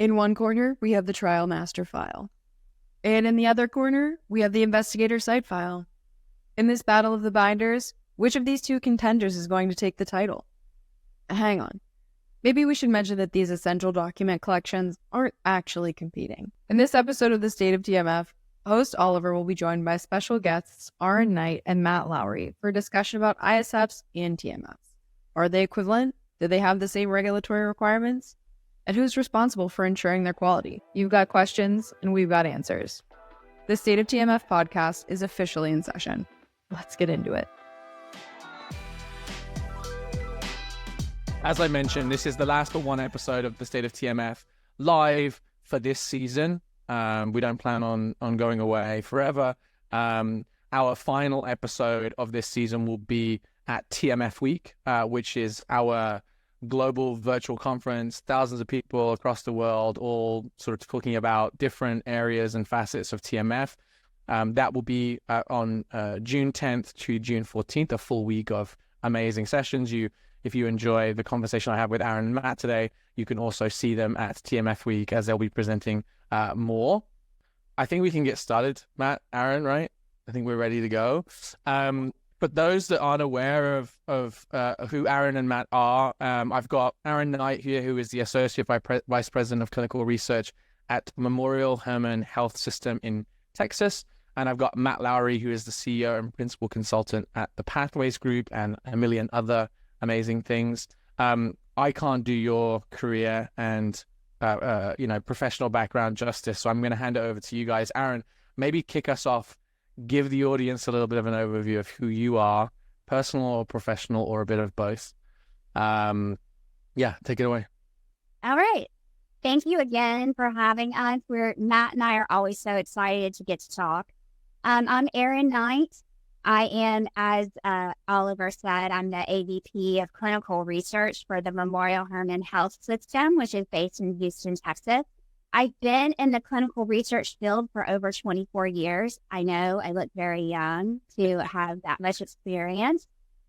In one corner, we have the trial master file. And in the other corner, we have the investigator site file. In this battle of the binders, which of these two contenders is going to take the title? Hang on. Maybe we should mention that these essential document collections aren't actually competing. In this episode of the State of TMF, host Oliver will be joined by special guests Aryn and Matt Lowery for a discussion about ISFs and TMFs. Are they equivalent? Do they have the same regulatory requirements? And who's responsible for ensuring their quality? You've got questions, and we've got answers. The State of TMF podcast is officially in session. Let's get into it. As I mentioned, this is the last but one episode of the State of TMF live for this season. We don't plan on going away forever. Our final episode of this season will be at TMF Week, which is our global virtual conference, thousands of people across the world, all sort of talking about different areas and facets of TMF. That will be on June 10th to June 14th, a full week of amazing sessions. If you enjoy the conversation I have with Aryn and Matt today, you can also see them at TMF Week as they'll be presenting more. I think we can get started, Matt, Aryn, right? I think we're ready to go. But those that aren't aware of who Aryn and Matt are, I've got Aryn Knight here, who is the Associate Vice President of Clinical Research at Memorial Hermann Health System in Texas. And I've got Matt Lowery, who is the CEO and Principal Consultant at the Pathways Group and a million other amazing things. I can't do your career and professional background justice, so I'm going to hand it over to you guys. Aryn, maybe kick us off. Give the audience a little bit of an overview of who you are, personal or professional, or a bit of both. Take it away. All right. Thank you again for having us. Matt and I are always so excited to get to talk. I'm Aryn Knight. I am, as Oliver said, I'm the AVP of Clinical Research for the Memorial Hermann Health System, which is based in Houston, Texas. I've been in the clinical research field for over 24 years. I know I look very young to have that much experience.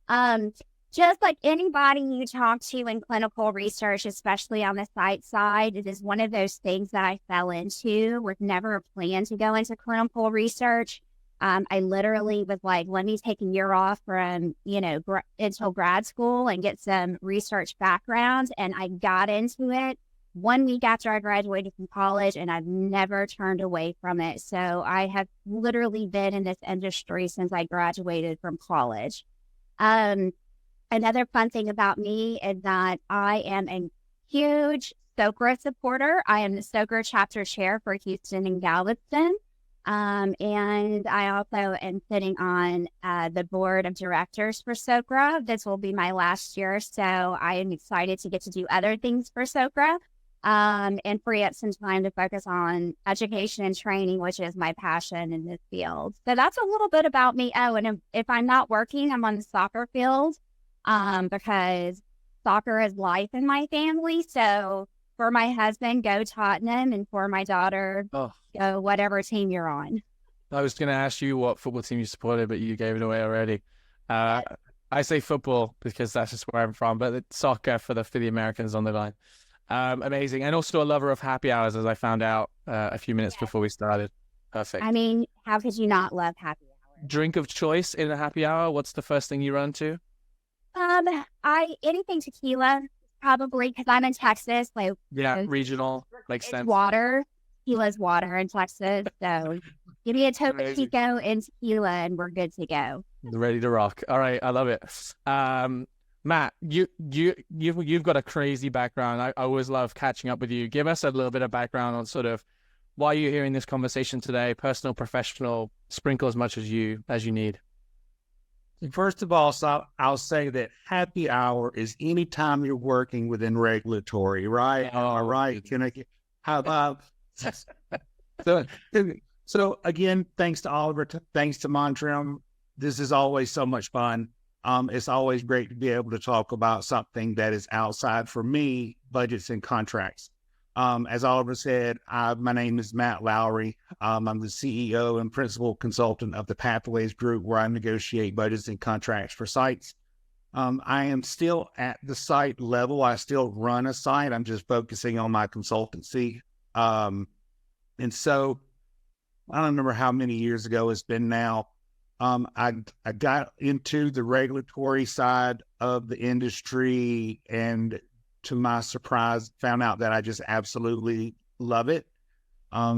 Just like anybody you talk to in clinical research, especially on the site side, it is one of those things that I fell into with never a plan to go into clinical research. I literally was like, let me take a year off from, until grad school and get some research background. And I got into it 1 week after I graduated from college, and I've never turned away from it. So I have literally been in this industry since I graduated from college. Another fun thing about me is that I am a huge SOCRA supporter. I am the SOCRA chapter chair for Houston and Galveston. And I also am sitting on the board of directors for SOCRA. This will be my last year, so I am excited to get to do other things for SOCRA and free up some time to focus on education and training, which is my passion in this field. So that's a little bit about me. Oh, and if I'm not working, I'm on the soccer field because soccer is life in my family. So for my husband, go Tottenham, and for my daughter, go whatever team you're on. I was going to ask you what football team you supported, but you gave it away already. I say football because that's just where I'm from, but it's soccer for the Americans on the line. Amazing. And also a lover of happy hours, as I found out a few minutes before we started. Perfect. I mean, how could you not love happy hours? Drink of choice in a happy hour? What's the first thing you run to? Anything tequila. Probably because I'm in Texas. Regional, makes sense. Water. Tequila's water in Texas. So give me a Topo Chico and tequila and we're good to go. Ready to rock. All right. I love it. Matt, you've got a crazy background. I always love catching up with you. Give us a little bit of background on sort of why you're hearing this conversation today, personal, professional, sprinkle as much as you need. First of all, I'll say that happy hour is any time you're working within regulatory, right? All right. How about so again, thanks to Oliver, thanks to Montreal. This is always so much fun. It's always great to be able to talk about something that is outside, for me, budgets and contracts. As Oliver said, my name is Matt Lowery. I'm the CEO and principal consultant of the Pathways Group, where I negotiate budgets and contracts for sites. I am still at the site level. I still run a site. I'm just focusing on my consultancy. And so I don't remember how many years ago it's been now. I got into the regulatory side of the industry, and to my surprise, found out that I just absolutely love it.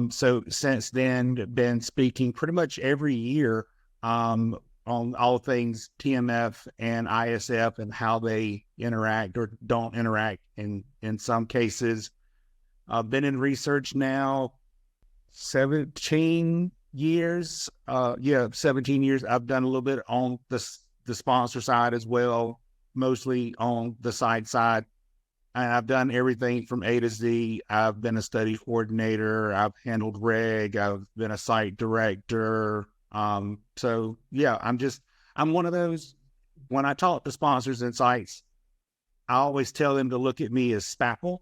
So since then, been speaking pretty much every year on all things TMF and ISF and how they interact or don't interact in some cases. I've been in research now 17 years. 17 years. I've done a little bit on the sponsor side as well, mostly on the site side. And I've done everything from A to Z. I've been a study coordinator. I've handled reg. I've been a site director. So yeah, I'm one of those, when I talk to sponsors and sites, I always tell them to look at me as spackle,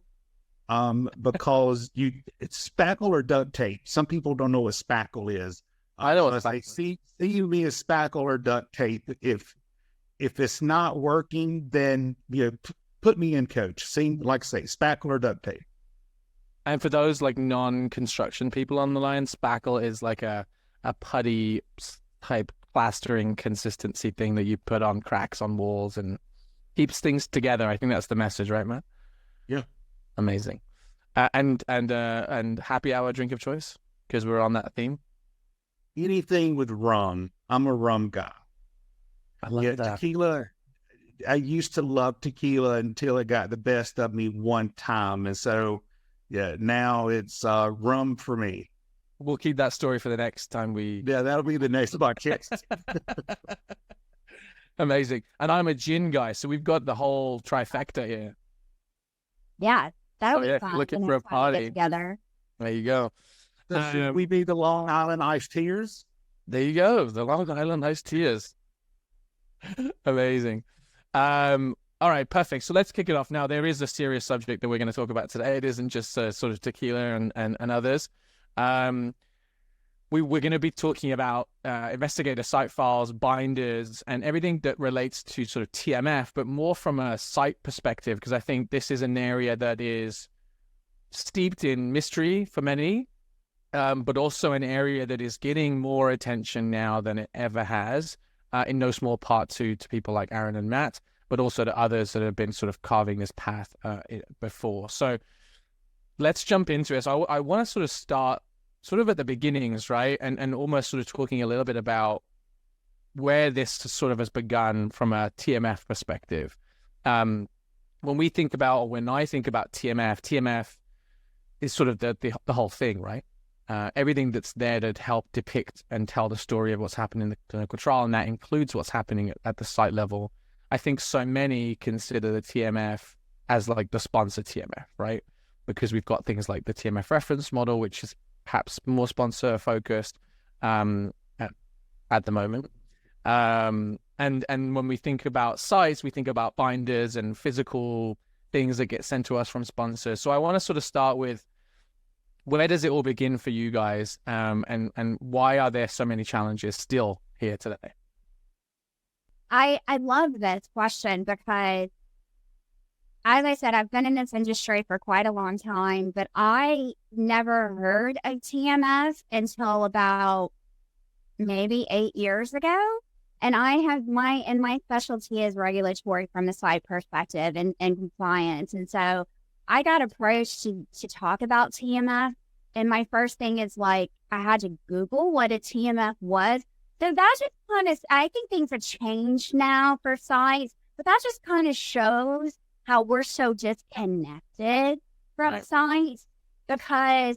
because it's spackle or duct tape. Some people don't know what spackle is. I know what I see me as spackle or duct tape. If it's not working, then put me in, coach. Like I say, spackle or duct tape. And for those like non-construction people on the line, spackle is like a putty type plastering consistency thing that you put on cracks on walls and keeps things together. I think that's the message, right, Matt? Yeah. Amazing. And happy hour drink of choice, because we're on that theme. Anything with rum. I'm a rum guy. I love that. Tequila. I used to love tequila until it got the best of me one time. And so, yeah, now it's rum for me. We'll keep that story for the next time Yeah, that'll be the next podcast. Amazing. And I'm a gin guy, so we've got the whole trifecta here. Yeah, that'll be fun. Looking the for a next time we party. get together. There you go. Should we be the Long Island iced tears? There you go. The Long Island iced tears. Amazing. All right, perfect. So let's kick it off now. There is a serious subject that we're going to talk about today. It isn't just sort of tequila and others. We're going to be talking about investigator site files, binders, and everything that relates to sort of TMF, but more from a site perspective, because I think this is an area that is steeped in mystery for many, but also an area that is getting more attention now than it ever has, in no small part to people like Aryn and Matt, but also to others that have been sort of carving this path before. So let's jump into it. So I want to sort of start sort of at the beginnings, right? And almost sort of talking a little bit about where this sort of has begun from a TMF perspective. When I think about TMF is sort of the whole thing, right? Everything that's there to help depict and tell the story of what's happening in the clinical trial, and that includes what's happening at the site level. I think so many consider the TMF as like the sponsor TMF, right? Because we've got things like the TMF reference model, which is perhaps more sponsor focused at the moment. And when we think about sites, we think about binders and physical things that get sent to us from sponsors. So I want to sort of start with, where does it all begin for you guys? And why are there so many challenges still here today? I love this question because, as I said, I've been in this industry for quite a long time, but I never heard of TMF until about maybe 8 years ago. And I have my specialty is regulatory from the site perspective and compliance. And so I got approached to talk about TMF. And my first thing is like, I had to Google what a TMF was. So that just kind of, I think things have changed now for sites, but that just kind of shows how we're so disconnected from sites. Because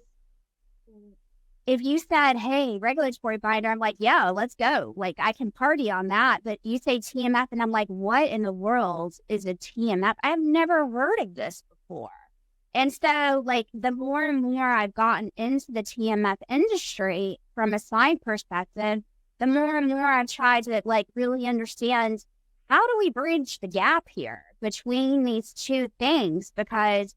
if you said, hey, regulatory binder, I'm like, yeah, let's go. Like, I can party on that. But you say TMF, and I'm like, what in the world is a TMF? I've never heard of this before. And so, like, the more and more I've gotten into the TMF industry from a side perspective, the more and more I've tried to, like, really understand, how do we bridge the gap here between these two things? Because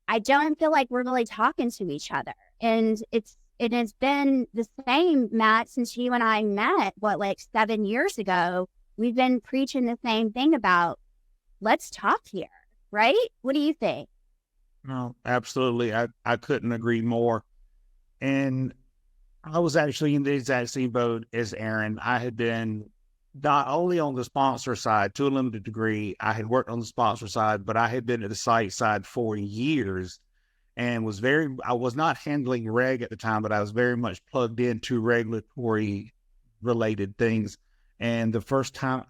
I don't feel like we're really talking to each other. And it has been the same, Matt, since you and I met, like 7 years ago. we've been preaching the same thing about let's talk here, right? What do you think? No, absolutely. I couldn't agree more. And I was actually in the exact same boat as Aryn. I had been not only on the sponsor side to a limited degree, I had worked on the sponsor side, but I had been at the site side for years and I was not handling reg at the time, but I was very much plugged into regulatory related things. And the first time,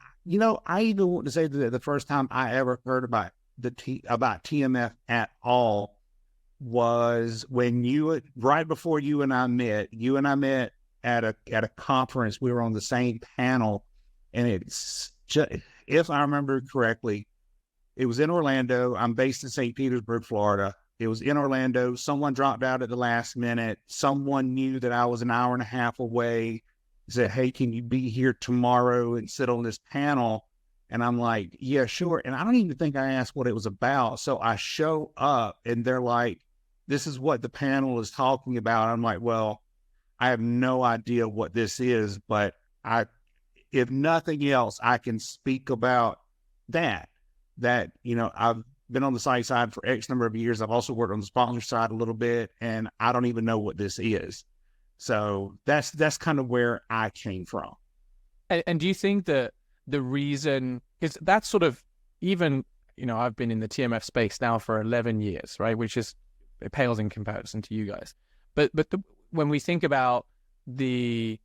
I even want to say that the first time I ever heard about about TMF at all was when right before you and I met at a conference. We were on the same panel, and it's just, if I remember correctly, it was in Orlando. I'm based in St. Petersburg, Florida. It was in Orlando. Someone dropped out at the last minute. Someone knew that I was an hour and a half away. Said, "Hey, can you be here tomorrow and sit on this panel?" And I'm like, "Yeah, sure." And I don't even think I asked what it was about. So I show up and they're like, "This is what the panel is talking about." I'm like, "Well, I have no idea what this is, but if nothing else, I can speak about that, I've been on the site side for X number of years. I've also worked on the sponsor side a little bit, and I don't even know what this is." So that's kind of where I came from. And do you think that the reason is that's sort of even, I've been in the TMF space now for 11 years, right? Which is, it pales in comparison to you guys. But when we think about the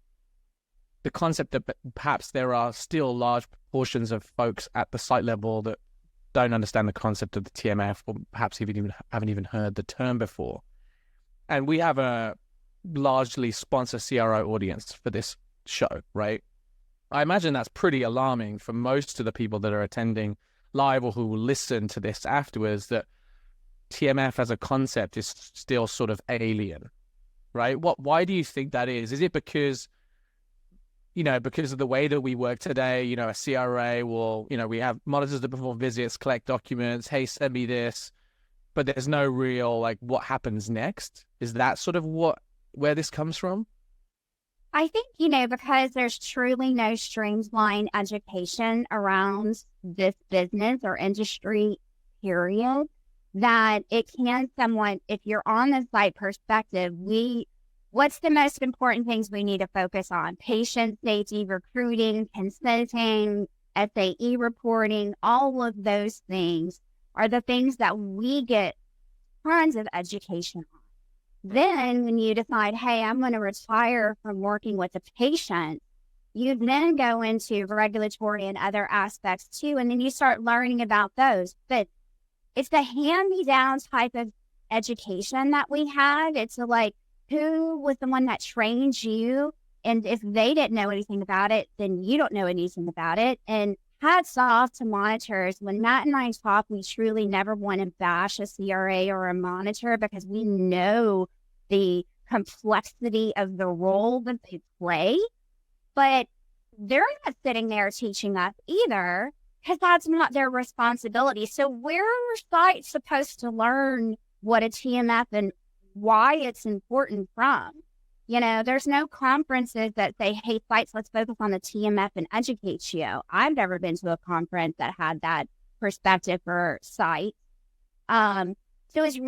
concept that perhaps there are still large portions of folks at the site level that don't understand the concept of the TMF, or perhaps haven't even heard the term before. And we have a largely sponsor CRO audience for this show, right? I imagine that's pretty alarming for most of the people that are attending live or who will listen to this afterwards, that TMF as a concept is still sort of alien, right? Why do you think that is? Is it because of the way that we work today? A CRA will, we have monitors that perform visits, collect documents, hey, send me this, but there's no real, what happens next? Is that sort of where this comes from? I think, because there's truly no streamlined education around this business or industry, period, that it can somewhat, if you're on the site perspective, what's the most important things we need to focus on? Patient safety, recruiting, consenting, SAE reporting, all of those things are the things that we get tons of education on. Then when you decide, hey, I'm going to retire from working with a patient, you then go into regulatory and other aspects too, and then you start learning about those. But it's the hand-me-down type of education that we have. It's who was the one that trained you? And if they didn't know anything about it, then you don't know anything about it. And hats off to monitors. When Matt and I talk, we truly never want to bash a CRA or a monitor because we know the complexity of the role that they play. But they're not sitting there teaching us either, because that's not their responsibility. So where are sites supposed to learn what a TMF and why it's important from? There's no conferences that say, hey, sites, let's focus on the TMF and educate you. I've never been to a conference that had that perspective for sites. So it's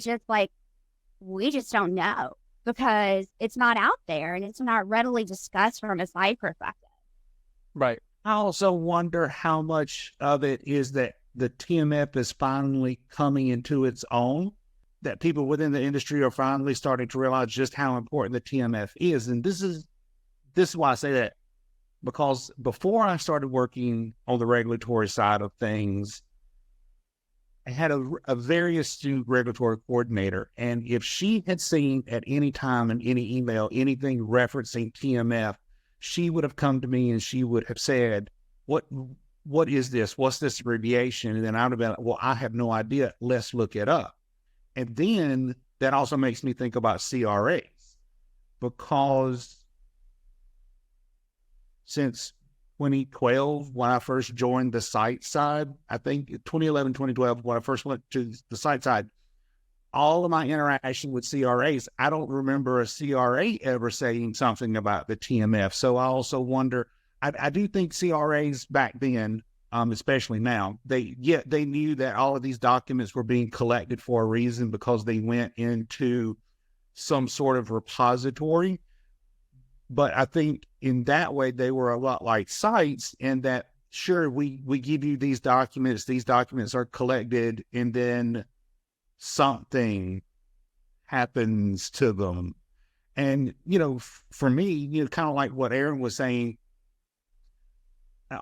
just we just don't know because it's not out there and it's not readily discussed from a site perspective. Right. I also wonder how much of it is that the TMF is finally coming into its own, that people within the industry are finally starting to realize just how important the TMF is. And this is why I say that, because before I started working on the regulatory side of things, I had a very astute regulatory coordinator. And if she had seen at any time in any email anything referencing TMF, she would have come to me and she would have said, what is this? What's this abbreviation? And then I would have been, well, I have no idea. Let's look it up. And then that also makes me think about CRAs, because since 2012, when I first joined the site side, I think 2011, 2012, when I first went to the site side, all of my interaction with CRAs, I don't remember a CRA ever saying something about the TMF. So I also wonder, I do think CRAs back then, especially now, they knew that all of these documents were being collected for a reason because they went into some sort of repository. But I think in that way, they were a lot like sites in that, sure, we give you these documents are collected, and then something happens to them. And, for me, kind of like what Aryn was saying,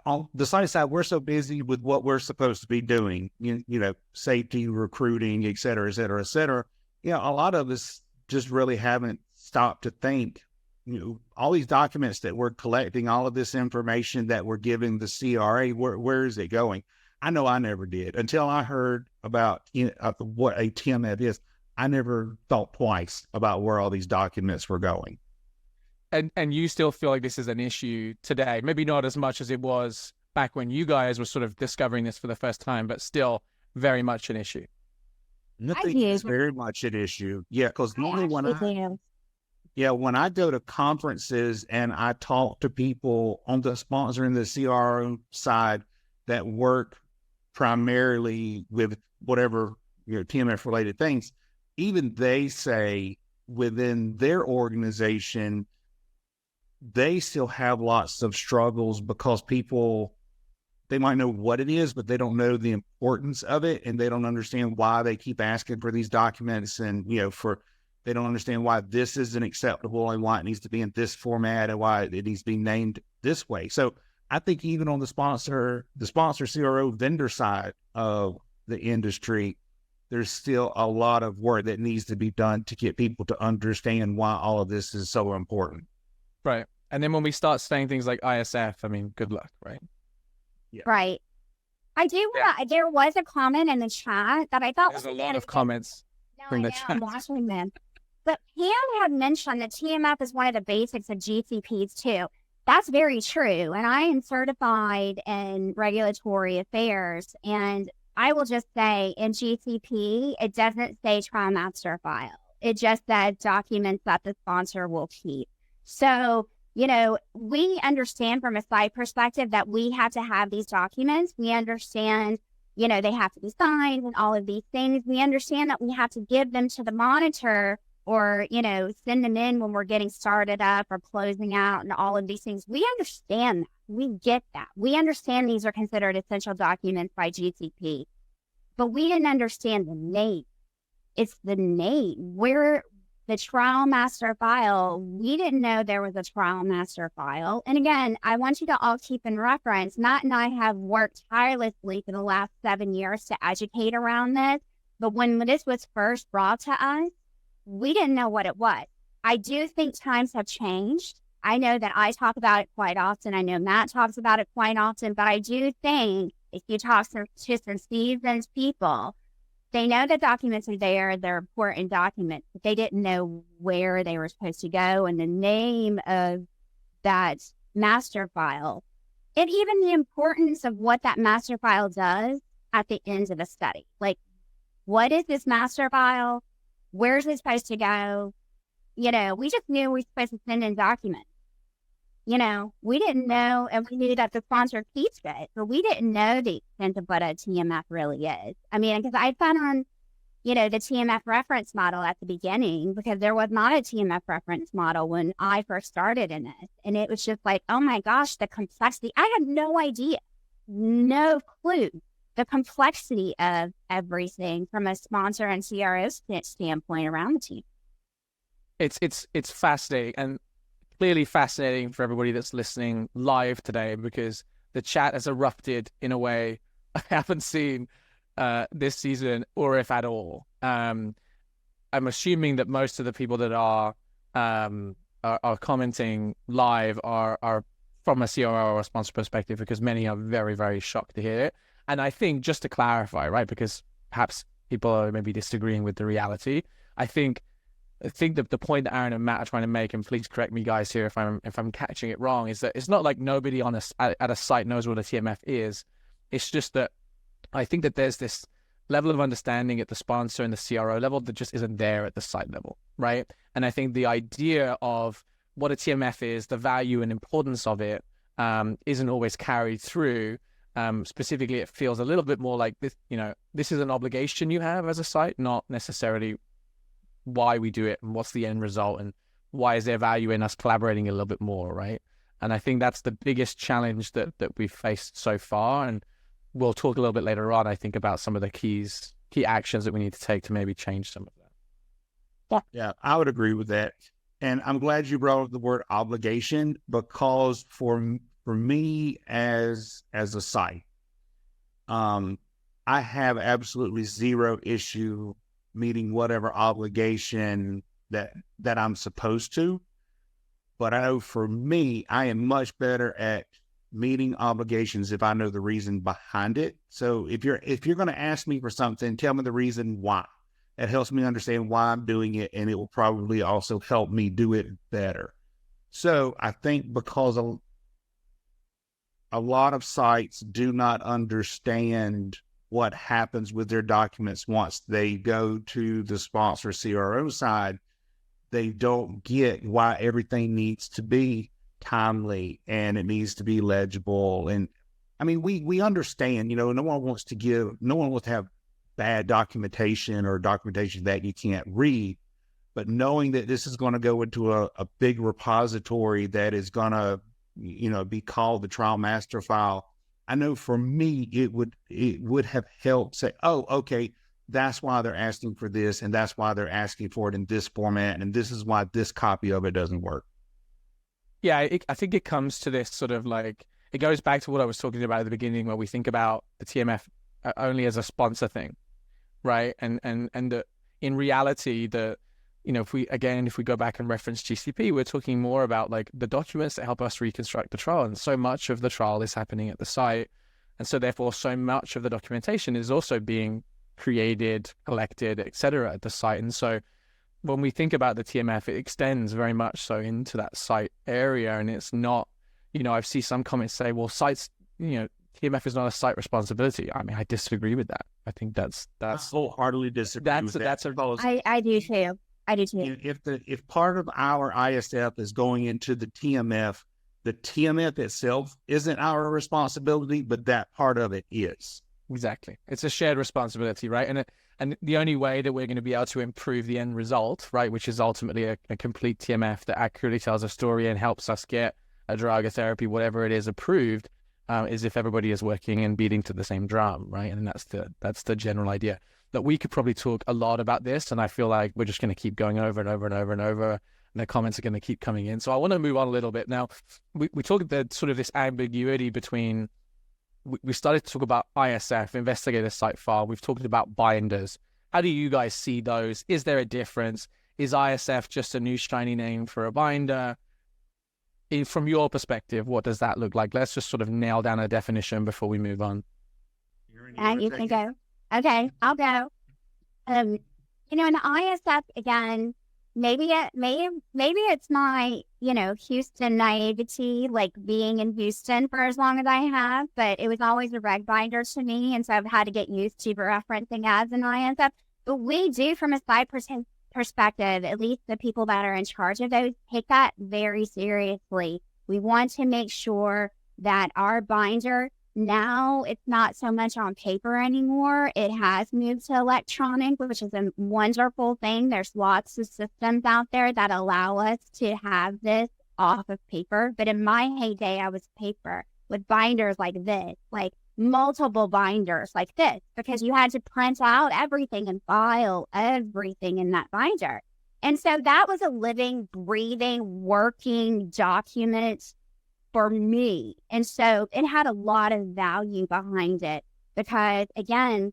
on the site side, we're so busy with what we're supposed to be doing, safety, recruiting, et cetera, et cetera, et cetera. A lot of us just really haven't stopped to think, all these documents that we're collecting, all of this information that we're giving the CRA, where is it going? I know I never did until I heard about what a TMF is. I never thought twice about where all these documents were going. And you still feel like this is an issue today? Maybe not as much as it was back when you guys were sort of discovering this for the first time, but still very much an issue. I think it's very much an issue. Yeah, because normally when I go to conferences and I talk to people on the sponsor and the CRO side that work primarily with whatever TMF related things, even they say within their organization, they still have lots of struggles because people, they might know what it is, but they don't know the importance of it, and they don't understand why they keep asking for these documents, and they don't understand why this isn't acceptable and why it needs to be in this format and why it needs to be named this way. So I think even on the sponsor CRO vendor side of the industry, there's still a lot of work that needs to be done to get people to understand why all of this is so important. Right. And then when we start saying things like ISF, I mean, good luck, right? Yeah. Right. I do. There was a comment in the chat that I thought there's a lot of comments from the chat. I'm watching them. But Pam had mentioned that TMF is one of the basics of GCPs too. That's very true. And I am certified in regulatory affairs. And I will just say in GCP, it doesn't say trial master file. It just says documents that the sponsor will keep. So, we understand from a site perspective that we have to have these documents. We understand, they have to be signed and all of these things. We understand that we have to give them to the monitor or, send them in when we're getting started up or closing out and all of these things. We understand that. We get that. We understand these are considered essential documents by GCP, but we didn't understand the name. It's the name. Where the trial master file, we didn't know there was a trial master file. And again, I want you to all keep in reference, Matt and I have worked tirelessly for the last 7 years to educate around this. But when this was first brought to us, we didn't know what it was. I do think times have changed. I know that I talk about it quite often. I know Matt talks about it quite often, but I do think if you talk to some seasoned people, they know the documents are there, they're important documents, but they didn't know where they were supposed to go and the name of that master file, and even the importance of what that master file does at the end of the study. Like, what is this master file? Where's it supposed to go? We just knew we were supposed to send in documents. We didn't know, and we knew that the sponsor keeps it, but we didn't know the extent of what a TMF really is. I mean, because I found on, the TMF reference model at the beginning, because there was not a TMF reference model when I first started in this. And it was just like, oh my gosh, the complexity. I had no idea, no clue, the complexity of everything from a sponsor and CRO standpoint around the team. It's fascinating, and clearly fascinating for everybody that's listening live today, because the chat has erupted in a way I haven't seen this season, or if at all. I'm assuming that most of the people that are commenting live are from a CRO or a sponsor perspective, because many are very, very shocked to hear it. And I think, just to clarify, right, because perhaps people are maybe disagreeing with the reality, I think that the point that Aryn and Matt are trying to make, and please correct me guys here if I'm catching it wrong, is that it's not like nobody at a site knows what a TMF is. It's just that I think that there's this level of understanding at the sponsor and the CRO level that just isn't there at the site level, right? And I think the idea of what a TMF is, the value and importance of it, isn't always carried through. Specifically, it feels a little bit more like this, this is an obligation you have as a site, not necessarily why we do it and what's the end result and why is there value in us collaborating a little bit more, right? And I think that's the biggest challenge that we've faced so far. And we'll talk a little bit later on, I think, about some of the key actions that we need to take to maybe change some of that. Yeah, I would agree with that. And I'm glad you brought up the word obligation, because for me as a site, I have absolutely zero issue meeting whatever obligation that I'm supposed to. But I know for me, I am much better at meeting obligations if I know the reason behind it. So if you're going to ask me for something, tell me the reason why. It helps me understand why I'm doing it, and it will probably also help me do it better. So I think because a lot of sites do not understand what happens with their documents once they go to the sponsor CRO side, they don't get why everything needs to be timely and it needs to be legible. And I mean, we understand, no one wants to have bad documentation or documentation that you can't read, but knowing that this is going to go into a big repository that is going to, be called the trial master file, I know for me, it would have helped say, oh, okay, that's why they're asking for this, and that's why they're asking for it in this format, and this is why this copy of it doesn't work. Yeah, I think it comes to this sort of like, it goes back to what I was talking about at the beginning, where we think about the TMF only as a sponsor thing, right? And in reality, if we go back and reference GCP, we're talking more about like the documents that help us reconstruct the trial. And so much of the trial is happening at the site. And so therefore, so much of the documentation is also being created, collected, etc. at the site. And so when we think about the TMF, it extends very much so into that site area. And it's not, I've seen some comments say, well, sites, TMF is not a site responsibility. I mean, I disagree with that. I think that's I wholeheartedly disagree with that. I do too. I do too. If part of our ISF is going into the TMF itself isn't our responsibility, but that part of it is. Exactly. It's a shared responsibility, right? And the only way that we're going to be able to improve the end result, right, which is ultimately a complete TMF that accurately tells a story and helps us get a drug, a therapy, whatever it is, approved, is if everybody is working and beating to the same drum, right? And that's the general idea. That we could probably talk a lot about this, and I feel like we're just going to keep going over and over and over and over, and the comments are going to keep coming in. So I want to move on a little bit. Now, we talked about sort of this ambiguity between, we started to talk about ISF, investigator site file. We've talked about binders. How do you guys see those? Is there a difference? Is ISF just a new shiny name for a binder? From your perspective, what does that look like? Let's just sort of nail down a definition before we move on. And you can go. Okay, I'll go. In ISF, again, maybe it's my, Houston naivety, like being in Houston for as long as I have, but it was always a reg binder to me, and so I've had to get used to referencing as an ISF. But we do, from a site perspective, at least the people that are in charge of those, take that very seriously. We want to make sure that our binder, now it's not so much on paper anymore. It has moved to electronic, which is a wonderful thing. There's lots of systems out there that allow us to have this off of paper. But in my heyday, I was paper with binders like this, like multiple binders like this, because you had to print out everything and file everything in that binder. And so that was a living, breathing, working document for me. And so it had a lot of value behind it because, again,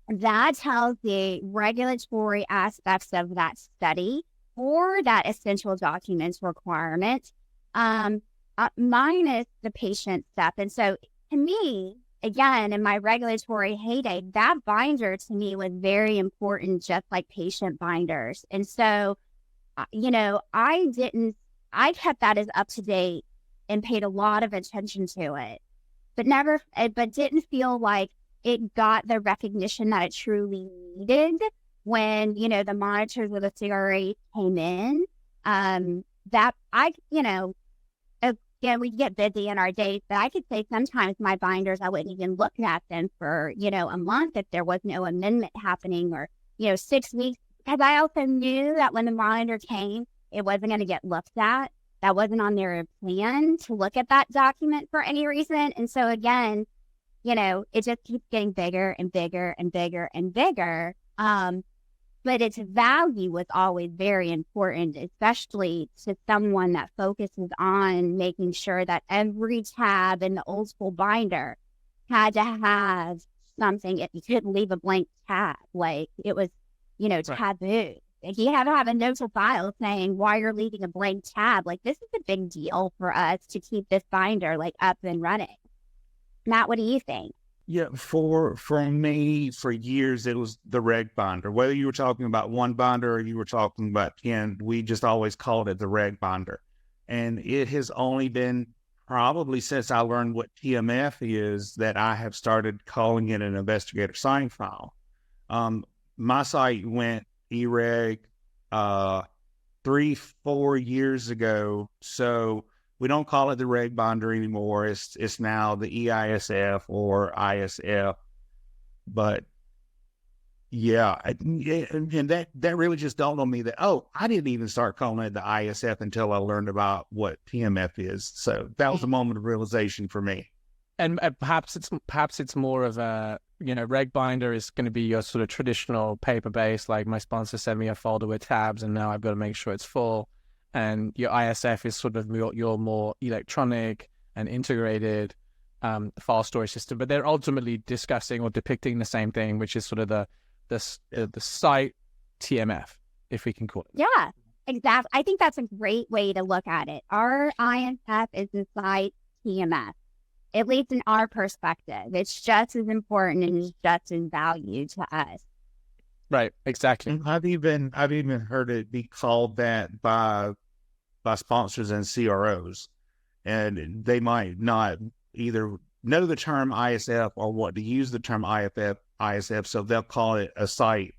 that tells the regulatory aspects of that study or that essential documents requirement, minus the patient step. And so to me, again, in my regulatory heyday, that binder to me was very important, just like patient binders. And so, I kept that as up to date and paid a lot of attention to it, but didn't feel like it got the recognition that it truly needed when, the monitors of the CRA came in. yeah, we get busy in our days, but I could say sometimes my binders, I wouldn't even look at them for, a month if there was no amendment happening, or, 6 weeks. Because I also knew that when the binder came, it wasn't going to get looked at. That wasn't on their plan to look at that document for any reason. And so again, it just keeps getting bigger and bigger and bigger and bigger. But its value was always very important, especially to someone that focuses on making sure that every tab in the old school binder had to have something. If you couldn't leave a blank tab, like it was, taboo. Like you had to have a note file saying why you're leaving a blank tab. Like this is a big deal for us to keep this binder like up and running. Matt, what do you think? Yeah, for me, for years, it was the reg binder. Whether you were talking about one binder or you were talking about 10, we just always called it the reg binder. And it has only been probably since I learned what TMF is that I have started calling it an investigator sign file. My site went eReg 3-4 years ago, so we don't call it the reg binder anymore. It's now the EISF or ISF. But yeah, and that really just dawned on me that, I didn't even start calling it the ISF until I learned about what TMF is. So that was a moment of realization for me. And perhaps it's more of a, reg binder is going to be your sort of traditional paper-based, like my sponsor sent me a folder with tabs and now I've got to make sure it's full. And your ISF is sort of your more electronic and integrated file storage system, but they're ultimately discussing or depicting the same thing, which is sort of the site TMF, if we can call it. Yeah, exactly. I think that's a great way to look at it. Our ISF is the site TMF. At least in our perspective, it's just as important and is just as valued to us. Right, exactly. And I've even heard it be called that by sponsors and CROs, and they might not either know the term ISF or want to use the term ISF, so they'll call it a site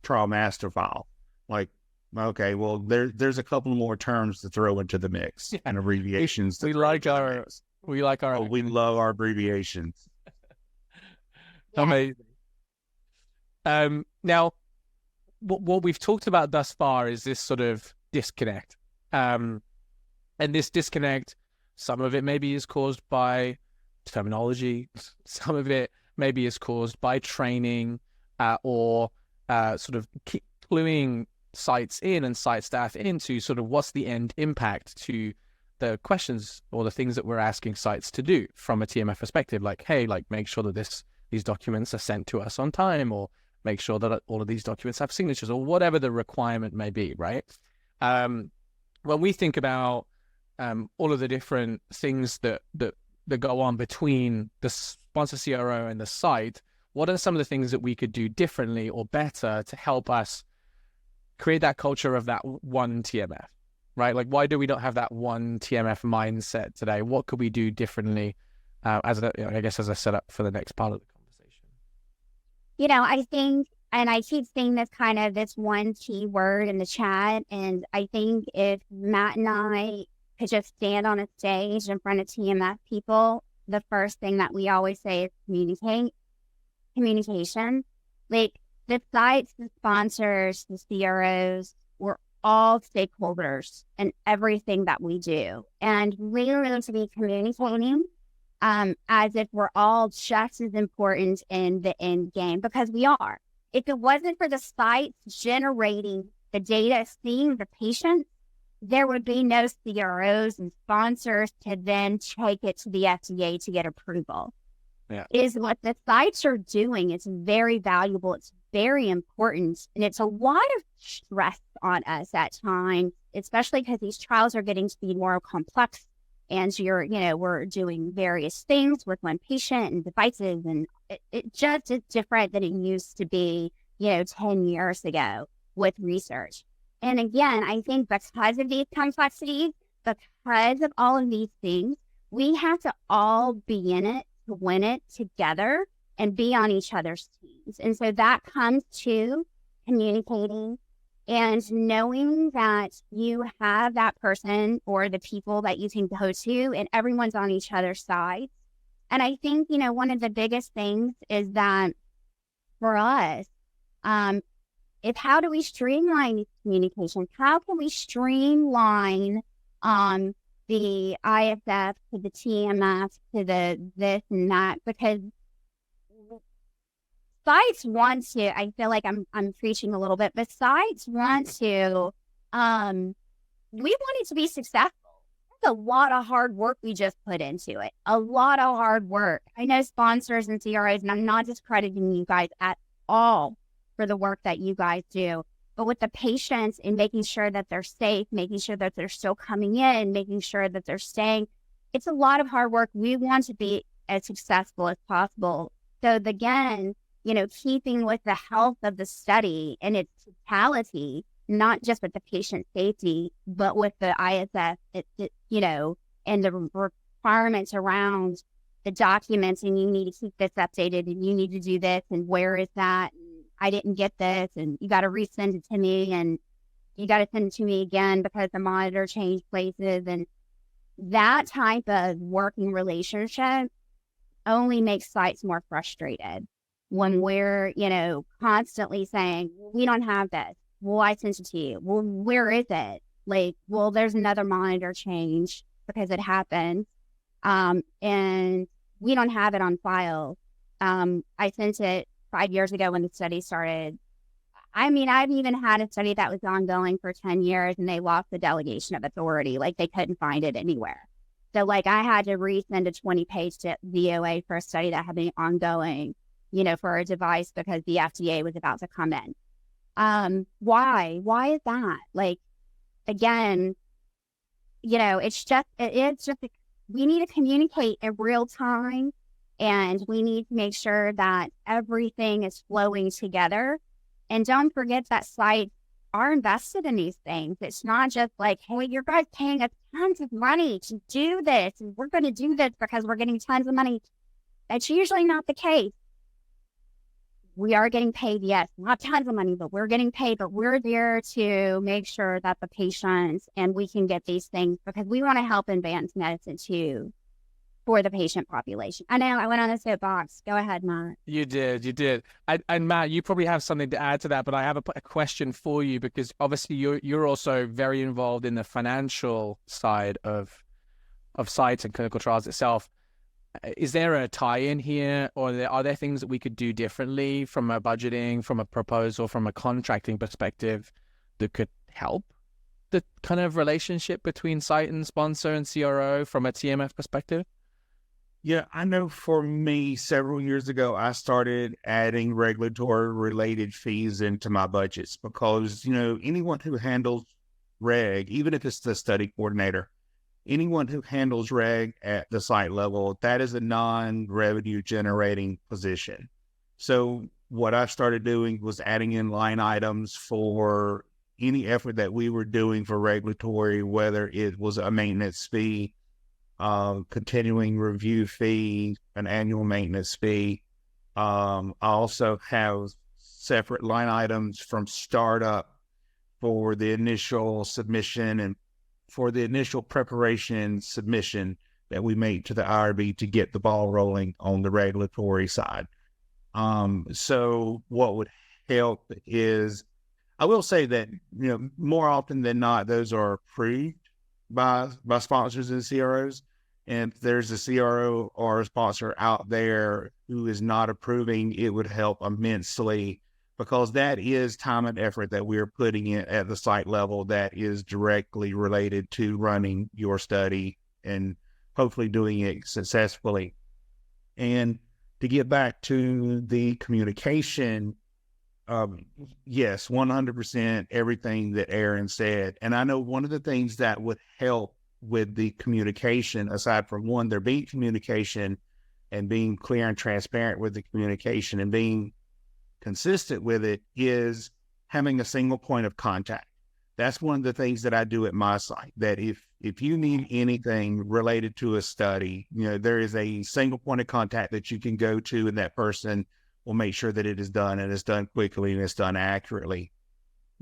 trial master file. Like, okay, well, there's a couple more terms to throw into the mix and abbreviations. We love our abbreviations. Amazing. Now, what we've talked about thus far is this sort of disconnect. And this disconnect, some of it maybe is caused by terminology, some of it maybe is caused by training, or sort of keep cluing sites in and site staff into sort of what's the end impact to the questions or the things that we're asking sites to do from a TMF perspective. Like, hey, like make sure that these documents are sent to us on time, or make sure that all of these documents have signatures, or whatever the requirement may be, right? When we think about all of the different things that go on between the sponsor CRO and the site, what are some of the things that we could do differently or better to help us create that culture of that one TMF, right? Like, why do we not have that one TMF mindset today? What could we do differently, I guess, as I set up for the next part of the conversation? I think, and I keep seeing this one key word in the chat, and I think if Matt and I could just stand on a stage in front of TMF people, the first thing that we always say is communication. Like the sites, the sponsors, the CROs, we're all stakeholders in everything that we do. And we need to be communicating as if we're all just as important in the end game, because we are. If it wasn't for the sites generating the data, seeing the patients, there would be no CROs and sponsors to then take it to the FDA to get approval. Yeah. Is what the sites are doing. It's very valuable. It's very important. And it's a lot of stress on us at times, especially because these trials are getting to be more complex. And we're doing various things with one patient and devices. And it just is different than it used to be, 10 years ago with research. And again, I think because of these complexities, because of all of these things, we have to all be in it to win it together and be on each other's teams. And so that comes to communicating And knowing that you have that person or the people that you can go to and everyone's on each other's side. And I think, one of the biggest things is that for us, how do we streamline communication? How can we streamline the ISF to the TMF to the this and that? Because sites want to, I feel like I'm preaching a little bit, but sites want to, we want it to be successful. That's a lot of hard work we just put into it. A lot of hard work. I know sponsors and CROs, and I'm not discrediting you guys at all for the work that you guys do, but with the patients and making sure that they're safe, making sure that they're still coming in, making sure that they're staying, it's a lot of hard work. We want to be as successful as possible. So again, keeping with the health of the study and its totality, not just with the patient safety, but with the ISF, and the requirements around the documents, and you need to keep this updated, and you need to do this, and where is that? And I didn't get this, and you got to resend it to me, and you got to send it to me again because the monitor changed places. And that type of working relationship only makes sites more frustrated. When we're, constantly saying, we don't have this. Well, I sent it to you. Well, where is it? There's another monitor change because it happened. And we don't have it on file. I sent it 5 years ago when the study started. I've even had a study that was ongoing for 10 years and they lost the delegation of authority. They couldn't find it anywhere. So I had to resend a 20-page VOA for a study that had been ongoing, for a device because the FDA was about to come in. Why? Why is that? Again, it's just we need to communicate in real time, and we need to make sure that everything is flowing together. And don't forget that sites are invested in these things. It's not just hey, you guys paying us tons of money to do this, and we're going to do this because we're getting tons of money. That's usually not the case. We are getting paid, yes, not tons of money, but we're getting paid. But we're there to make sure that the patients and we can get these things because we want to help advance medicine too for the patient population. I know I went on a soapbox. Go ahead, Matt. You did. And Matt, you probably have something to add to that, but I have a question for you because obviously you're also very involved in the financial side of sites and clinical trials itself. Is there a tie-in here, or are there things that we could do differently from a budgeting, from a proposal, from a contracting perspective that could help the kind of relationship between site and sponsor and CRO from a TMF perspective? Yeah, I know for me, several years ago, I started adding regulatory-related fees into my budgets because, anyone who handles reg, even if it's the study coordinator, anyone who handles reg at the site level, that is a non-revenue generating position. So what I started doing was adding in line items for any effort that we were doing for regulatory, whether it was a maintenance fee, continuing review fee, an annual maintenance fee. I also have separate line items from startup for the initial submission and for the initial preparation submission that we make to the IRB to get the ball rolling on the regulatory side. So what would help is, I will say that, more often than not, those are approved by sponsors and CROs. And if there's a CRO or a sponsor out there who is not approving, it would help immensely because that is time and effort that we're putting in at the site level that is directly related to running your study and hopefully doing it successfully. And to get back to the communication, yes, 100% everything that Aryn said. And I know one of the things that would help with the communication, aside from one, there being communication and being clear and transparent with the communication and being consistent with it, is having a single point of contact. That's one of the things that I do at my site, that if you need anything related to a study, there is a single point of contact that you can go to, and that person will make sure that it is done, and it's done quickly and it's done accurately.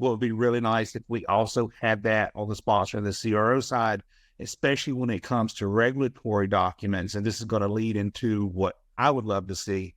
what would be really nice if we also had that on the sponsor and the CRO side, especially when it comes to regulatory documents. And this is going to lead into what I would love to see,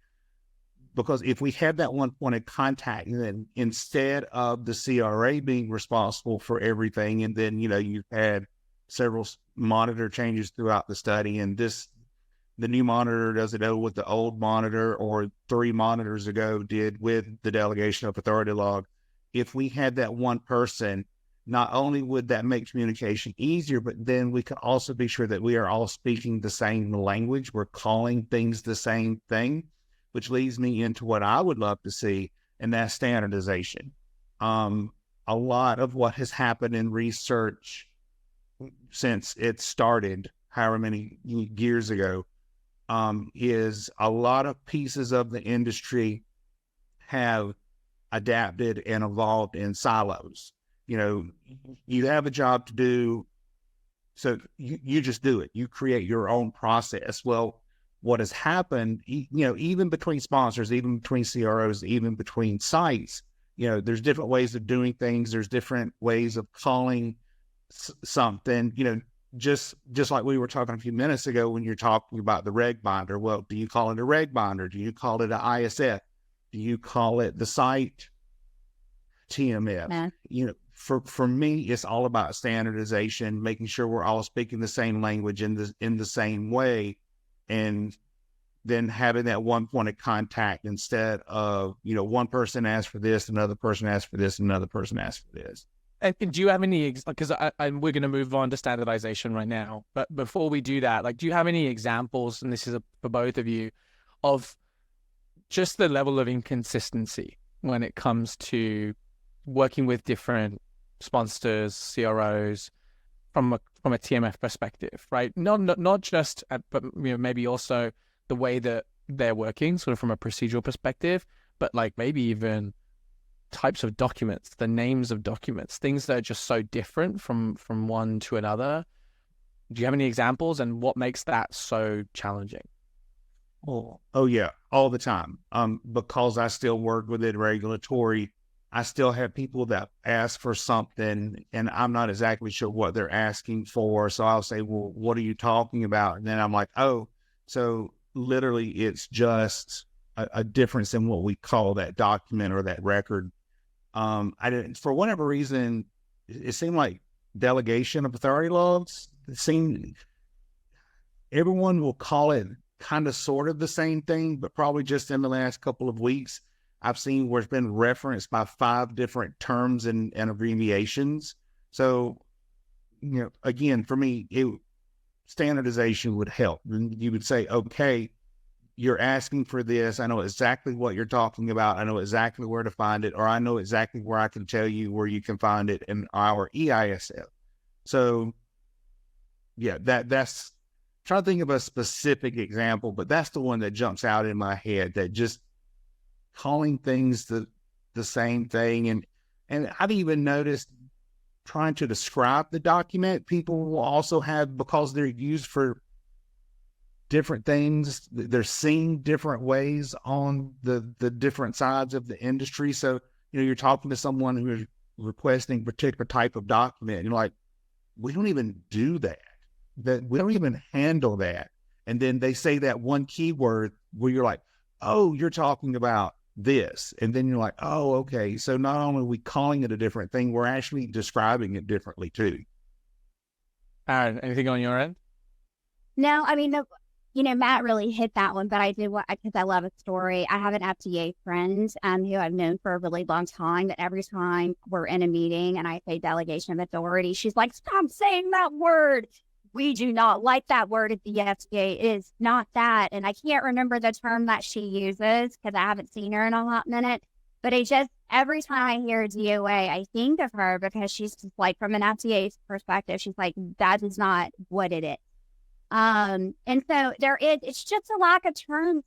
because if we had that one point of contact, then instead of the CRA being responsible for everything, and then, you've had several monitor changes throughout the study, and the new monitor doesn't know what the old monitor or 3 monitors ago did with the delegation of authority log. If we had that one person, not only would that make communication easier, but then we can also be sure that we are all speaking the same language. We're calling things the same thing, which leads me into what I would love to see, and that's standardization. A lot of what has happened in research since it started, however many years ago, is a lot of pieces of the industry have adapted and evolved in silos. You have a job to do, so you just do it. You create your own process. Well, what has happened, even between sponsors, even between CROs, even between sites, there's different ways of doing things. There's different ways of calling something, just like we were talking a few minutes ago when you're talking about the reg binder. Well, do you call it a reg binder? Do you call it an ISF? Do you call it the site TMF? Yeah. For me, it's all about standardization, making sure we're all speaking the same language in the same way, and then having that one point of contact instead of, one person asks for this, another person asks for this, another person asks for this. And do you have any, because we're going to move on to standardization right now, but before we do that, do you have any examples, and this is for both of you, of just the level of inconsistency when it comes to working with different sponsors, CROs, from a TMF perspective, right? Not just, but maybe also the way that they're working, sort of from a procedural perspective, but maybe even types of documents, the names of documents, things that are just so different from one to another. Do you have any examples, and what makes that so challenging? Oh yeah, all the time. Because I still work within regulatory, I still have people that ask for something and I'm not exactly sure what they're asking for. So I'll say, well, what are you talking about? And then I'm like, oh, so literally it's just a difference in what we call that document or that record. I didn't, for whatever reason, it seemed like delegation of authority logs. It seemed everyone will call it kind of sort of the same thing, but probably just in the last couple of weeks, I've seen where it's been referenced by 5 different terms and abbreviations. So, again, for me, standardization would help. You would say, okay, you're asking for this. I know exactly what you're talking about. I know exactly where to find it, or I know exactly where I can tell you where you can find it in our EISF. So, yeah, that's, trying to think of a specific example, but that's the one that jumps out in my head, that just calling things the same thing. And I've even noticed trying to describe the document, people will also have, because they're used for different things, they're seen different ways on the different sides of the industry. So, you're talking to someone who is requesting a particular type of document, and you're like, we don't even do that. We don't even handle that. And then they say that one keyword where you're like, oh, you're talking about this. And then you're like, oh, okay. So not only are we calling it a different thing, we're actually describing it differently too. Aryn, anything on your end? No, I mean, Matt really hit that one, but I did because I love a story. I have an FDA friend who I've known for a really long time, that every time we're in a meeting and I say delegation of authority, she's like, stop saying that word. We do not like that word at the FDA. It is not that. And I can't remember the term that she uses because I haven't seen her in a hot minute. But it just, every time I hear DOA, I think of her, because she's just like, from an FDA perspective, she's like, that is not what it is. And so it's just a lack of terms.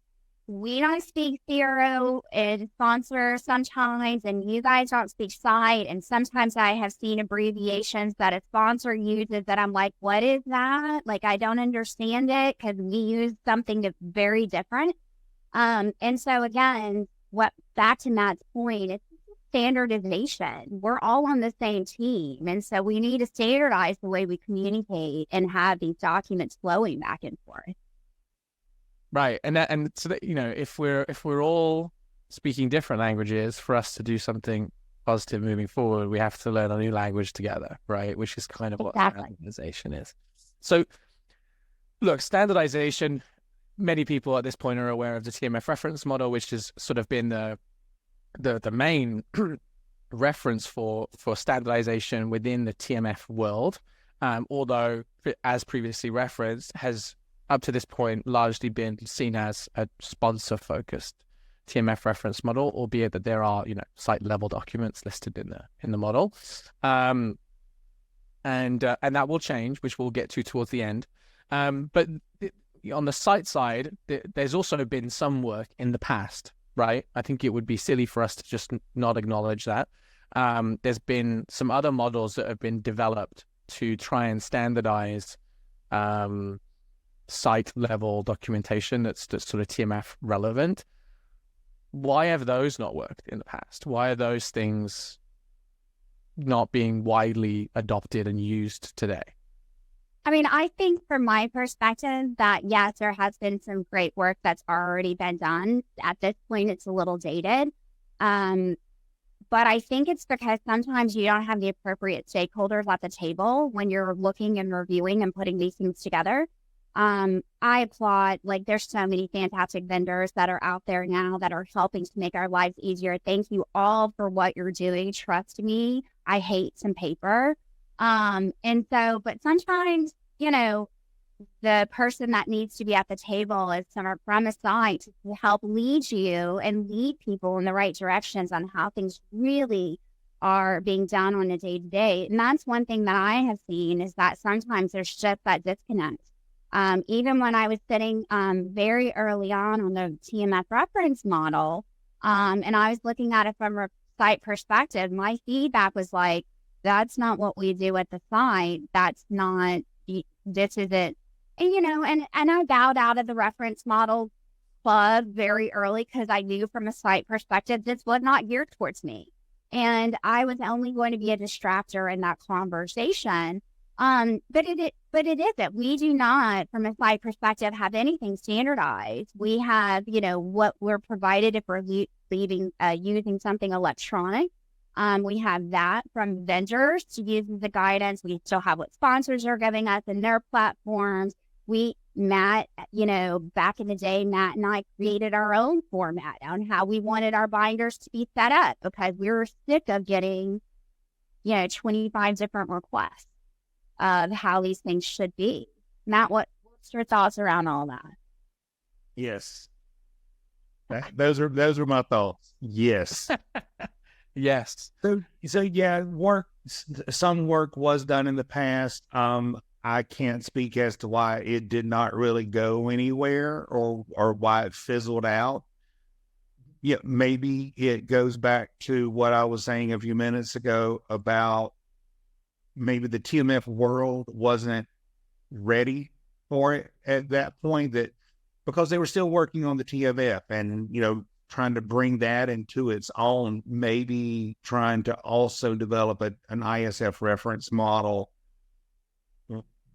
We don't speak CRO and sponsor sometimes, and you guys don't speak site. And sometimes I have seen abbreviations that a sponsor uses that I'm like, what is that? I don't understand it, because we use something that's very different. And so again, back to Matt's point, it's standardization. We're all on the same team. And so we need to standardize the way we communicate and have these documents flowing back and forth. Right. And so that, if we're all speaking different languages, for us to do something positive moving forward, we have to learn a new language together, right? Which is kind of what standardization is. So look, standardization, many people at this point are aware of the TMF reference model, which has sort of been the main reference for standardization within the TMF world. Although, as previously referenced, has up to this point largely been seen as a sponsor-focused TMF reference model, albeit that there are site-level documents listed in the model, and that will change, which we'll get to towards the end. But on the site side, there's also been some work in the past, right? I think it would be silly for us to just not acknowledge that. There's been some other models that have been developed to try and standardize site-level documentation that's sort of TMF relevant. Why have those not worked in the past? Why are those things not being widely adopted and used today? I mean, I think from my perspective that, yes, there has been some great work that's already been done. At this point, it's a little dated. But I think it's because sometimes you don't have the appropriate stakeholders at the table when you're looking and reviewing and putting these things together. I applaud, there's so many fantastic vendors that are out there now that are helping to make our lives easier. Thank you all for what you're doing. Trust me, I hate some paper. But sometimes, the person that needs to be at the table is someone from a site to help lead you and lead people in the right directions on how things really are being done on a day-to-day. And that's one thing that I have seen, is that sometimes there's just that disconnect. Even when I was sitting very early on the TMF reference model, and I was looking at it from a site perspective, my feedback was like, that's not what we do at the site. That's not, this isn't, and I bowed out of the reference model club very early because I knew from a site perspective, this was not geared towards me. And I was only going to be a distractor in that conversation. But it isn't. We do not, from a site perspective, have anything standardized. We have, what we're provided if we're using something electronic. We have that from vendors to use as a guidance. We still have what sponsors are giving us in their platforms. Matt, back in the day, Matt and I created our own format on how we wanted our binders to be set up because we were sick of getting, 25 different requests of how these things should be. Matt, what's your thoughts around all that? Yes. Those are my thoughts. Yes. Yes. So yeah, some work was done in the past. I can't speak as to why it did not really go anywhere or why it fizzled out. Yeah, maybe it goes back to what I was saying a few minutes ago about maybe the TMF world wasn't ready for it at that point, that because they were still working on the TMF and, trying to bring that into its own, maybe trying to also develop an ISF reference model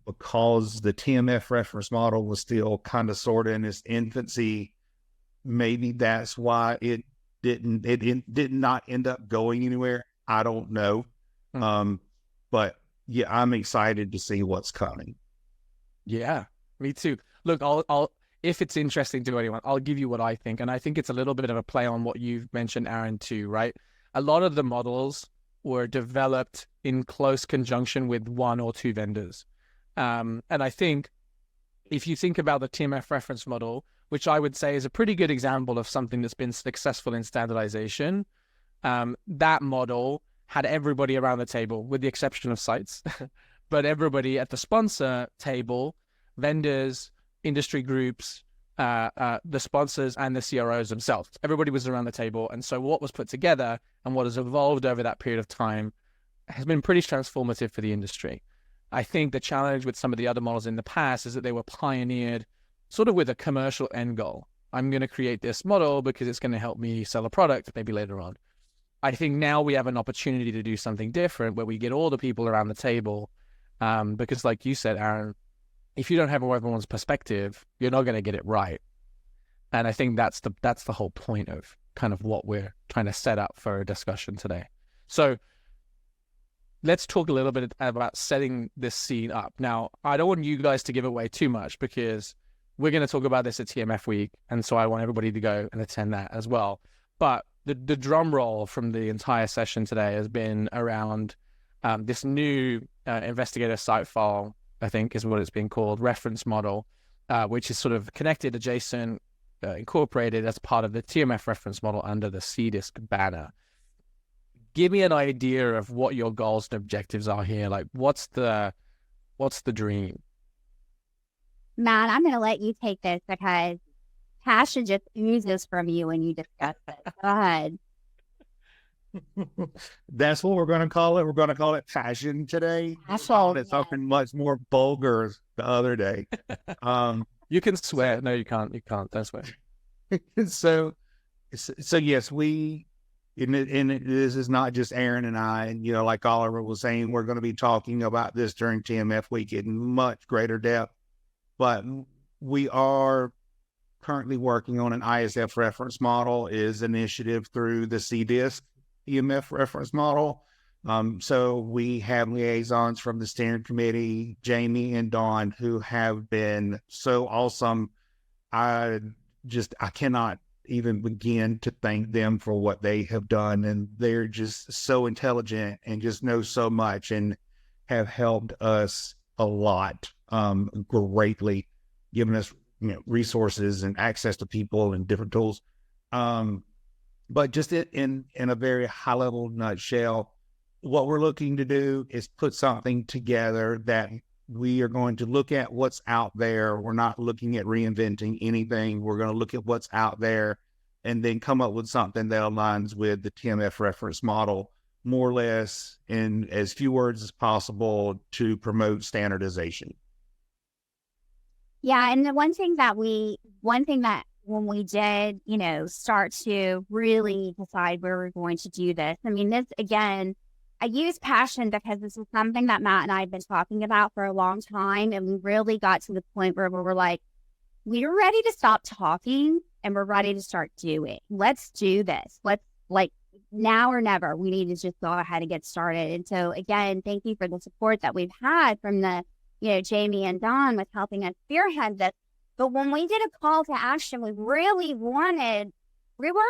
because the TMF reference model was still kind of sort of in its infancy. Maybe that's why it did not end up going anywhere. I don't know. But yeah, I'm excited to see what's coming. Yeah, me too. Look, I'll if it's interesting to anyone, I'll give you what I think. And I think it's a little bit of a play on what you've mentioned, Aryn, too, right? A lot of the models were developed in close conjunction with one or two vendors. And I think if you think about the TMF reference model, which I would say is a pretty good example of something that's been successful in standardization, that model had everybody around the table, with the exception of sites, but everybody at the sponsor table, vendors, industry groups, the sponsors and the CROs themselves. Everybody was around the table. And so what was put together and what has evolved over that period of time has been pretty transformative for the industry. I think the challenge with some of the other models in the past is that they were pioneered sort of with a commercial end goal. I'm going to create this model because it's going to help me sell a product maybe later on. I think now we have an opportunity to do something different where we get all the people around the table. Because like you said, Aryn, if you don't have everyone's perspective, you're not going to get it right. And I think that's the whole point of kind of what we're trying to set up for a discussion today. So let's talk a little bit about setting this scene up. Now, I don't want you guys to give away too much because we're going to talk about this at TMF week. And so I want everybody to go and attend that as well. But the drum roll from the entire session today has been around this new investigator site file, I think is what it's being called, reference model, which is sort of connected, adjacent, incorporated as part of the TMF reference model under the CDISC banner. Give me an idea of what your goals and objectives are here. Like, what's the dream? Matt, I'm going to let you take this because passion just oozes from you when you discuss it. Go ahead. That's what we're going to call it. We're going to call it passion today. It's something much more vulgar the other day. You can swear. No, you can't. You can't. Don't swear. So yes, this is not just Aryn and I, and like Oliver was saying, we're going to be talking about this during TMF week in much greater depth. But we are currently working on an ISF reference model, is initiative through the CDISC TMF reference model. So we have liaisons from the steering committee, Jamie and Dawn, who have been so awesome. I cannot even begin to thank them for what they have done. And they're just so intelligent and just know so much and have helped us a lot, greatly, giving us resources and access to people and different tools. But just in a very high level nutshell, what we're looking to do is put something together that we are going to look at what's out there. We're not looking at reinventing anything. We're going to look at what's out there and then come up with something that aligns with the TMF reference model, more or less in as few words as possible, to promote standardization. Yeah, and the one thing that when we did, start to really decide where we're going to do this. I mean, this, again, I use passion because this is something that Matt and I have been talking about for a long time. And we really got to the point where we were like, we're ready to stop talking and we're ready to start doing. Let's do this. Let's, like, now or never, we need to just go ahead and get started. And so, again, thank you for the support that we've had from the, Jamie and Dawn with helping us spearhead this. But when we did a call to action, we weren't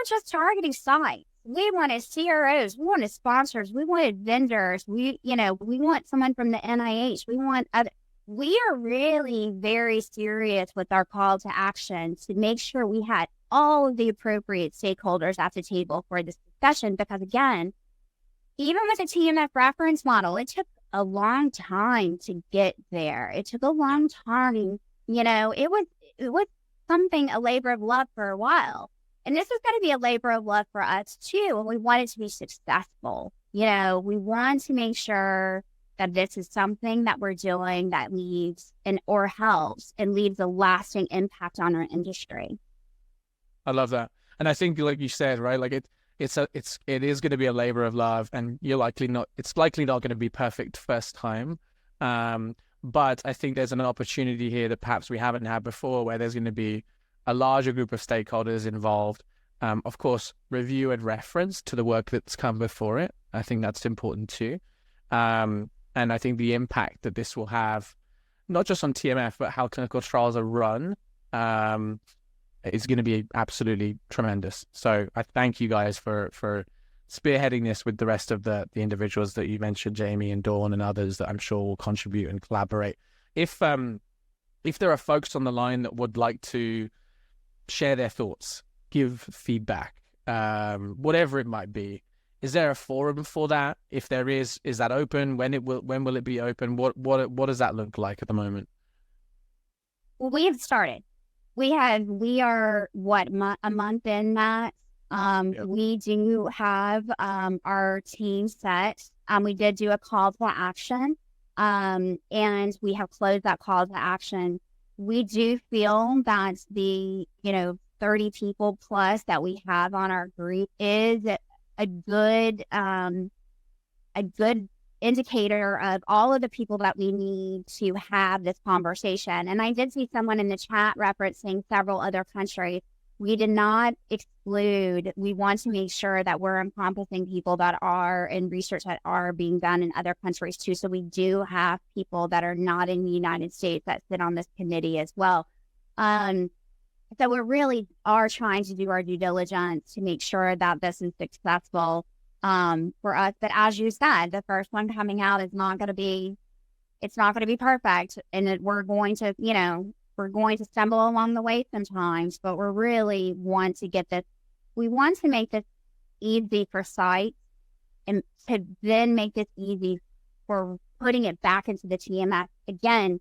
just targeting sites. We wanted CROs, we wanted sponsors, we wanted vendors, we want someone from the NIH, we are really very serious with our call to action to make sure we had all of the appropriate stakeholders at the table for this discussion. Because again, even with the TMF reference model, it took a long time to get there. It took a long time, it was a labor of love for a while. And this is going to be a labor of love for us too. And we want it to be successful. We want to make sure that this is something that we're doing that leaves or helps and leaves a lasting impact on our industry. I love that. And I think, like you said, right, like it is going to be a labor of love, and it's likely not going to be perfect first time. But I think there's an opportunity here that perhaps we haven't had before, where there's going to be a larger group of stakeholders involved. Of course, review and reference to the work that's come before it. I think that's important too. And I think the impact that this will have, not just on TMF, but how clinical trials are run, is going to be absolutely tremendous. So I thank you guys for spearheading this with the rest of the individuals that you mentioned, Jamie and Dawn and others that I'm sure will contribute and collaborate. If there are folks on the line that would like to share their thoughts, give feedback, whatever it might be, is there a forum for that? If there is that open? When will it be open? What does that look like at the moment? Well, we have started. We are a month in, Matt. Yep. We do have our team set. We did do a call to action, and we have closed that call to action. We do feel that the 30 people plus that we have on our group is a good indicator of all of the people that we need to have this conversation. And I did see someone in the chat referencing several other countries. We did not exclude. We want to make sure that we're encompassing people that are in research that are being done in other countries too. So we do have people that are not in the United States that sit on this committee as well. So we really are trying to do our due diligence to make sure that this is successful for us. But as you said, the first one coming out is not going to be, it's not going to be perfect. And we're going to, we're going to stumble along the way sometimes, but we really want to get this, we want to make this easy for sites and to then make this easy for putting it back into the TMF. Again,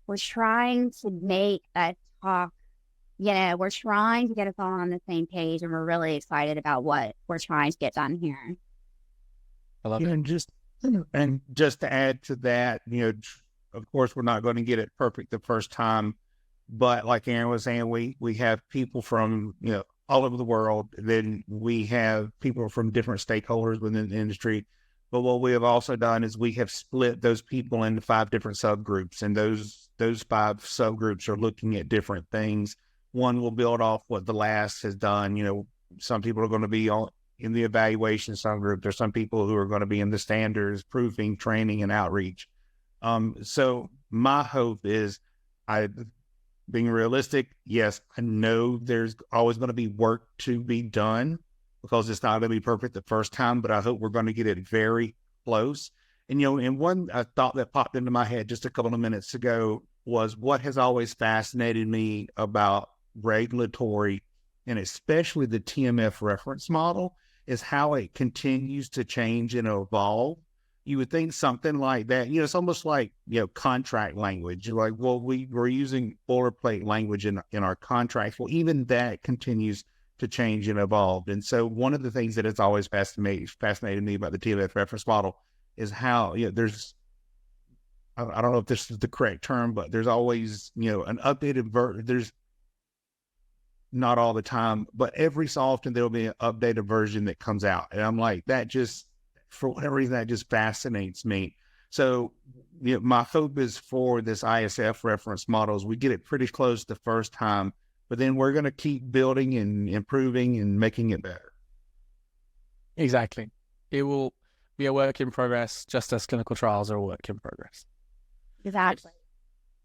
we're trying to make a talk, we're trying to get us all on the same page, and we're really excited about what we're trying to get done here. I love it. And just to add to that, of course, we're not going to get it perfect the first time, but like Aryn was saying, we have people from, all over the world. Then we have people from different stakeholders within the industry. But what we have also done is we have split those people into 5 different subgroups, and those 5 subgroups are looking at different things. One will build off what the last has done. Some people are going to be in the evaluation subgroup. There's some people who are going to be in the standards, proofing, training, and outreach. So my hope is, being realistic, yes, I know there's always going to be work to be done because it's not going to be perfect the first time, but I hope we're going to get it very close. And, and one thought that popped into my head just a couple of minutes ago was what has always fascinated me about regulatory, and especially the TMF reference model, is how it continues to change and evolve. You would think something like that, it's almost like, contract language. Like, well, we're using boilerplate language in our contracts. Well, even that continues to change and evolve. And so one of the things that has always fascinated me about the TMF reference model is how, there's, I don't know if this is the correct term, but there's always, an updated version. There's not all the time, but every so often there'll be an updated version that comes out. And I'm like, that just, for whatever reason, that just fascinates me. So my hope is for this ISF reference models, we get it pretty close the first time, but then we're going to keep building and improving and making it better. Exactly. It will be a work in progress, just as clinical trials are a work in progress. Exactly.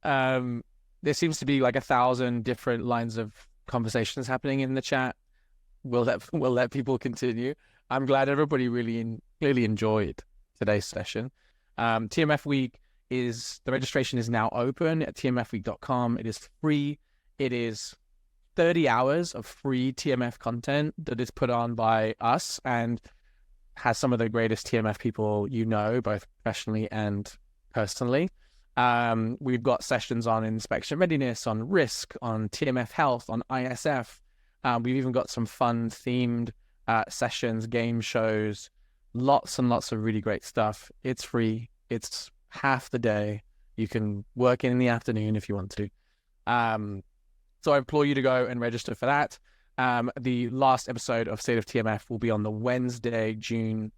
There seems to be like 1,000 different lines of conversations happening in the chat. We'll let people continue. I'm glad everybody really enjoyed today's session. TMF Week the registration is now open at tmfweek.com. It is free. It is 30 hours of free TMF content that is put on by us and has some of the greatest TMF people both professionally and personally. We've got sessions on inspection readiness, on risk, on TMF health, on ISF. We've even got some fun themed sessions, game shows, lots and lots of really great stuff. It's free. It's half the day. You can work in the afternoon if you want to. So I implore you to go and register for that. The last episode of State of TMF will be on the Wednesday, June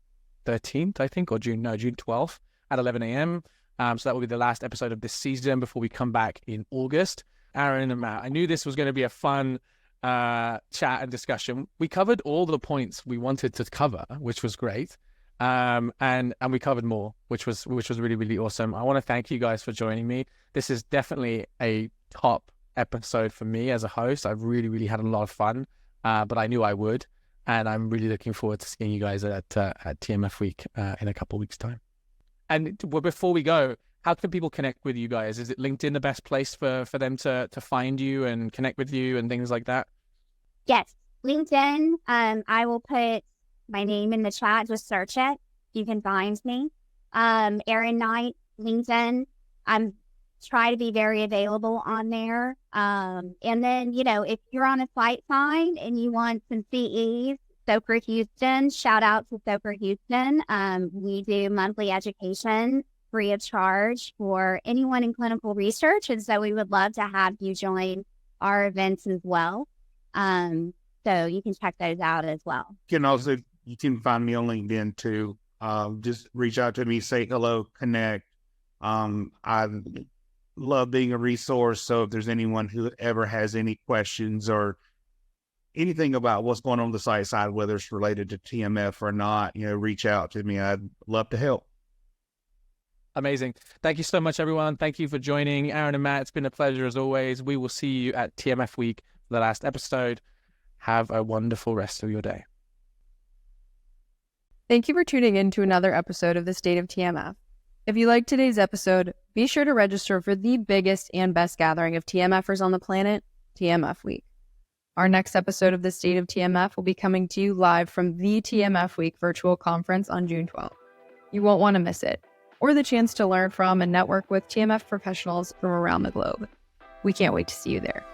13th, I think, or June 12th at 11 a.m. So that will be the last episode of this season before we come back in August. Aryn and Matt, I knew this was going to be a fun chat and discussion. We covered all the points we wanted to cover, which was great. And we covered more, which was really, really awesome. I want to thank you guys for joining me. This is definitely a top episode for me as a host. I've really, really had a lot of fun, but I knew I would. And I'm really looking forward to seeing you guys at TMF Week in a couple of weeks' time. And before we go, how can people connect with you guys? Is it LinkedIn the best place for them to find you and connect with you and things like that? Yes, LinkedIn. I will put my name in the chat. Just search it. You can find me. Aryn Knight, LinkedIn. I'm try to be very available on there. And then, if you're on a site sign and you want some CEs, Soper Houston, shout out to Soper Houston. We do monthly education free of charge for anyone in clinical research. And so we would love to have you join our events as well. So you can check those out as well. You can also You can find me on LinkedIn too. Just reach out to me, say hello, connect. I love being a resource. So if there's anyone who ever has any questions or anything about what's going on the site side, whether it's related to TMF or not, reach out to me. I'd love to help. Amazing. Thank you so much, everyone. Thank you for joining. Aryn and Matt, it's been a pleasure as always. We will see you at TMF Week for the last episode. Have a wonderful rest of your day. Thank you for tuning in to another episode of the State of TMF. If you liked today's episode, be sure to register for the biggest and best gathering of TMFers on the planet, TMF Week. Our next episode of the State of TMF will be coming to you live from the TMF Week virtual conference on June 12th. You won't want to miss it, or the chance to learn from and network with TMF professionals from around the globe. We can't wait to see you there.